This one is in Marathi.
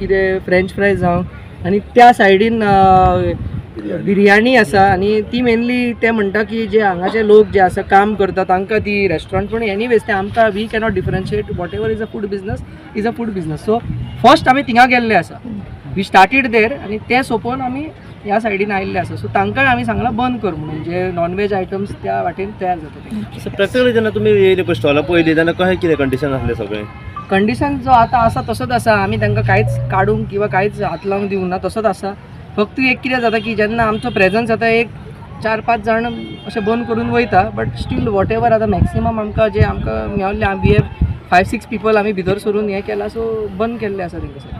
कितें फ्रेंच फ्रायज जावं आनी त्या सायडीन बिरयानी आसा आनी ती मेनली ते म्हणटा की जे हांगाचे लोक जे आसा काम करता तांकां ती रेस्टॉरंट पूण एनीवेज ते आमकां we cannot differentiate whatever is a food business is a food business. So first आमी थिंगा गेल्ले आसा, वी स्टार्टेड देर आनी ते सोंपोवन आमी ह्या सायडीन आयिल्ले आसा. सो तांकांय आमी सांगलां बंद कर म्हणून, जे नॉनवेज आयटम्स त्या वाटेन तयार जाता ते. प्रॅक्टिकली जेन्ना तुमी येयले पळय स्टॉला पयली तेन्ना कशें कितें कंडिशन आसलें सगळें? कंडिशन जो आतां आसा तसोच आसा, आमी तांकां कांयच काडूंक किंवा कांयच हात लावंक दिवंक ना, तसोच आसा. फक्त एक कितें जाता की जेन्ना आमचो प्रेजन्स आतां एक 4-5 जाण अशें बंद करून वयता, बट स्टील वॉट एवर आतां मॅक्सिमम आमकां जे आमकां मेळल्लें वी हॅव 5-6 पीपल आमी भितर सरून हें केलां, सो बंद केल्लें आसा तेंकां.